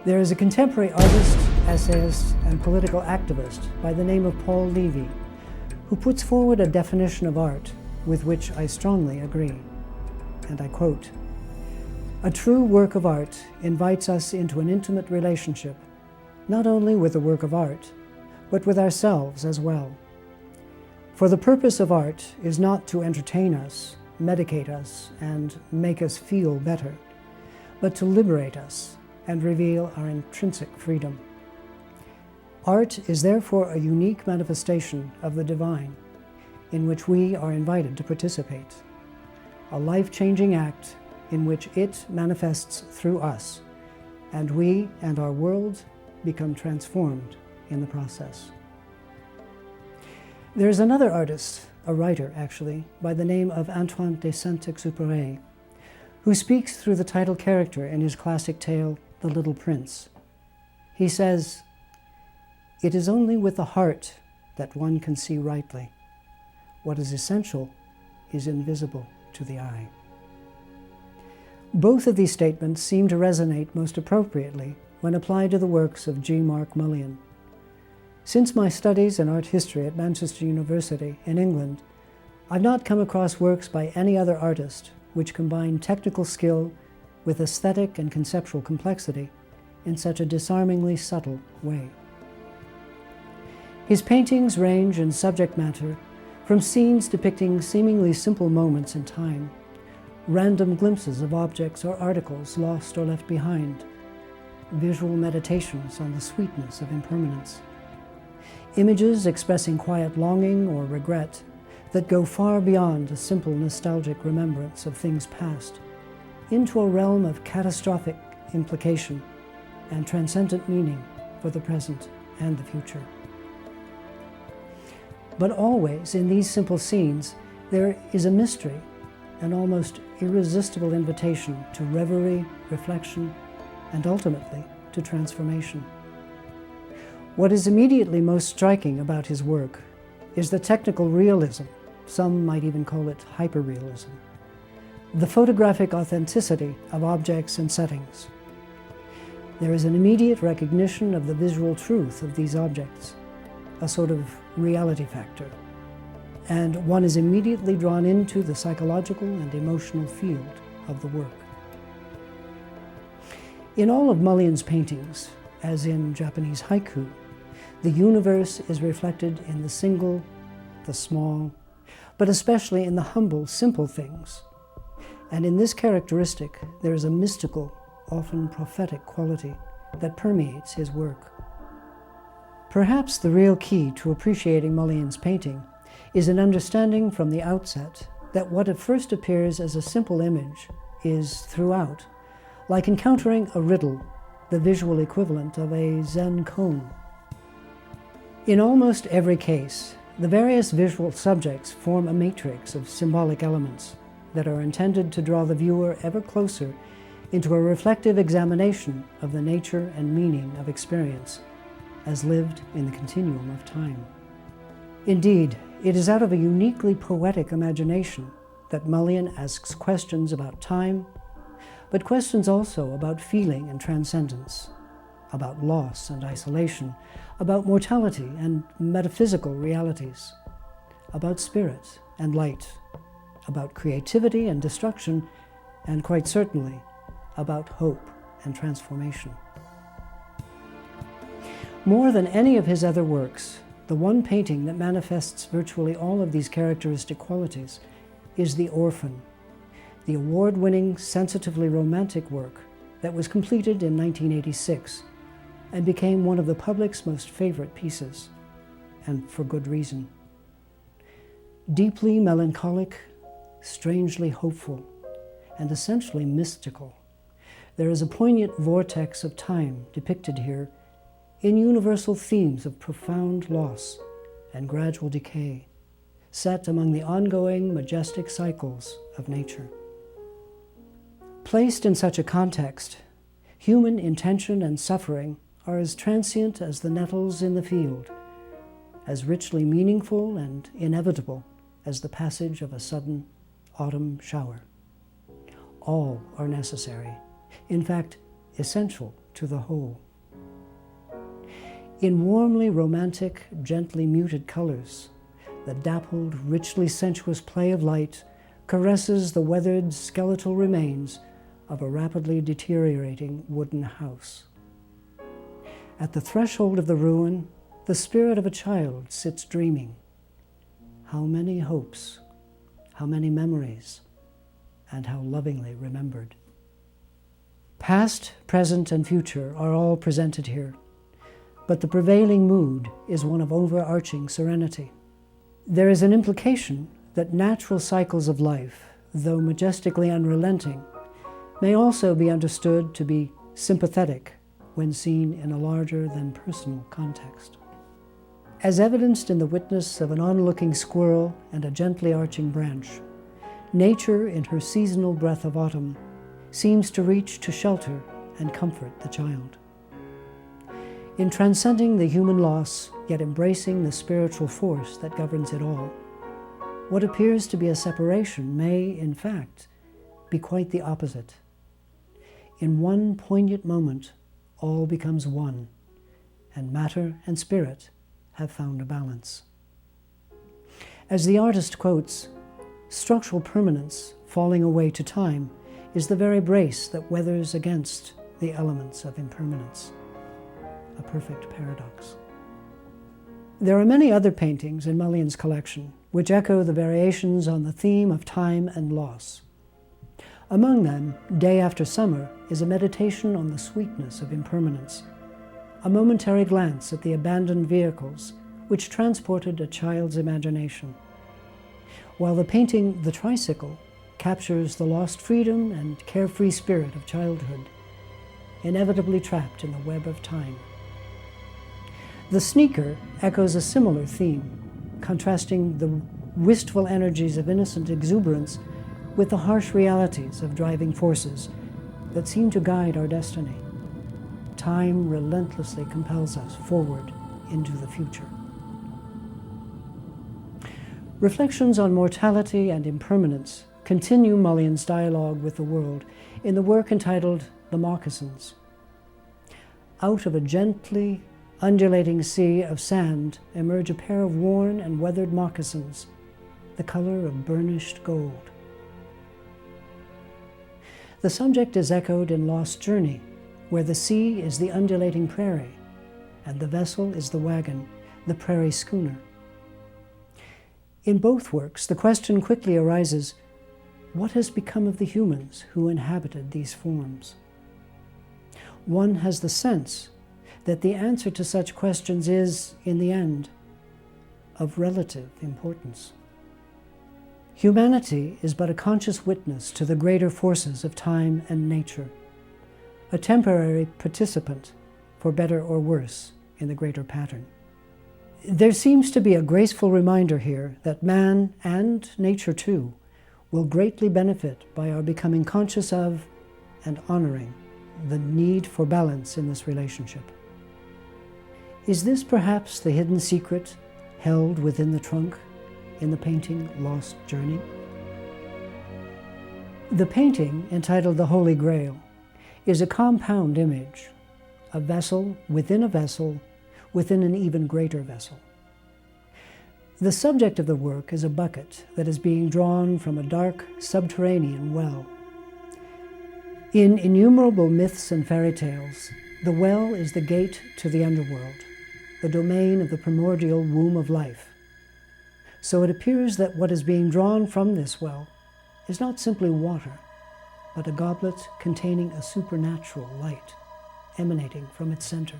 There is a contemporary artist, essayist, and political activist by the name of Paul Levy, who puts forward a definition of art with which I strongly agree. And I quote, "A true work of art invites us into an intimate relationship, not only with the work of art, but with ourselves as well. For the purpose of art is not to entertain us, medicate us, and make us feel better, but to liberate us and reveal our intrinsic freedom. Art is therefore a unique manifestation of the divine, in which we are invited to participate, a life-changing act in which it manifests through us, and we and our world become transformed in the process." There is another artist, a writer actually, by the name of Antoine de Saint-Exupéry, who speaks through the title character in his classic tale, The Little Prince. He says, "It is only with the heart that one can see rightly. What is essential is invisible to the eye." Both of these statements seem to resonate most appropriately when applied to the works of G. Mark Mullion. Since my studies in art history at Manchester University in England, I've not come across works by any other artist which combine technical skill with aesthetic and conceptual complexity in such a disarmingly subtle way. His paintings range in subject matter from scenes depicting seemingly simple moments in time, random glimpses of objects or articles lost or left behind, visual meditations on the sweetness of impermanence, images expressing quiet longing or regret that go far beyond a simple nostalgic remembrance of things past, into a realm of catastrophic implication and transcendent meaning for the present and the future. But always in these simple scenes, there is a mystery, an almost irresistible invitation to reverie, reflection, and ultimately to transformation. What is immediately most striking about his work is the technical realism, some might even call it hyperrealism, the photographic authenticity of objects and settings. There is an immediate recognition of the visual truth of these objects, a sort of reality factor, and one is immediately drawn into the psychological and emotional field of the work. In all of Mullion's paintings, as in Japanese haiku, the universe is reflected in the single, the small, but especially in the humble, simple things. And in this characteristic, there is a mystical, often prophetic quality that permeates his work. Perhaps the real key to appreciating Mullion's painting is an understanding from the outset that what at first appears as a simple image is, throughout, like encountering a riddle, the visual equivalent of a Zen koan. In almost every case, the various visual subjects form a matrix of symbolic elements that are intended to draw the viewer ever closer into a reflective examination of the nature and meaning of experience as lived in the continuum of time. Indeed, it is out of a uniquely poetic imagination that Mullion asks questions about time, but questions also about feeling and transcendence, about loss and isolation, about mortality and metaphysical realities, about spirit and light, about creativity and destruction, and quite certainly about hope and transformation. More than any of his other works, the one painting that manifests virtually all of these characteristic qualities is The Orphan, the award-winning, sensitively romantic work that was completed in 1986 and became one of the public's most favorite pieces, and for good reason. Deeply melancholic, strangely hopeful, and essentially mystical, there is a poignant vortex of time depicted here in universal themes of profound loss and gradual decay, set among the ongoing majestic cycles of nature. Placed in such a context, human intention and suffering are as transient as the nettles in the field, as richly meaningful and inevitable as the passage of a sudden autumn shower. All are necessary, in fact, essential to the whole. In warmly romantic, gently muted colors, the dappled, richly sensuous play of light caresses the weathered skeletal remains of a rapidly deteriorating wooden house. At the threshold of the ruin, the spirit of a child sits dreaming. How many hopes, how many memories, and how lovingly remembered. Past, present, and future are all presented here, but the prevailing mood is one of overarching serenity. There is an implication that natural cycles of life, though majestically unrelenting, may also be understood to be sympathetic when seen in a larger than personal context. As evidenced in the witness of an onlooking squirrel and a gently arching branch, nature in her seasonal breath of autumn seems to reach to shelter and comfort the child. In transcending the human loss, yet embracing the spiritual force that governs it all, what appears to be a separation may, in fact, be quite the opposite. In one poignant moment, all becomes one, and matter and spirit have found a balance. As the artist quotes, "Structural permanence, falling away to time, is the very brace that weathers against the elements of impermanence." A perfect paradox. There are many other paintings in Mullion's collection which echo the variations on the theme of time and loss. Among them, Day After Summer is a meditation on the sweetness of impermanence, a momentary glance at the abandoned vehicles which transported a child's imagination, while the painting The Tricycle captures the lost freedom and carefree spirit of childhood, inevitably trapped in the web of time. The Sneaker echoes a similar theme, contrasting the wistful energies of innocent exuberance with the harsh realities of driving forces that seem to guide our destiny. Time relentlessly compels us forward into the future. Reflections on mortality and impermanence continue Mullion's dialogue with the world in the work entitled The Moccasins. Out of a gently undulating sea of sand emerge a pair of worn and weathered moccasins, the color of burnished gold. The subject is echoed in Lost Journey, where the sea is the undulating prairie, and the vessel is the wagon, the prairie schooner. In both works, the question quickly arises, what has become of the humans who inhabited these forms? One has the sense that the answer to such questions is, in the end, of relative importance. Humanity is but a conscious witness to the greater forces of time and nature, a temporary participant, for better or worse, in the greater pattern. There seems to be a graceful reminder here that man, and nature too, will greatly benefit by our becoming conscious of and honoring the need for balance in this relationship. Is this perhaps the hidden secret held within the trunk in the painting Lost Journey? The painting, entitled The Holy Grail, is a compound image, a vessel within an even greater vessel. The subject of the work is a bucket that is being drawn from a dark subterranean well. In innumerable myths and fairy tales, the well is the gate to the underworld, the domain of the primordial womb of life. So it appears that what is being drawn from this well is not simply water, but a goblet containing a supernatural light emanating from its center.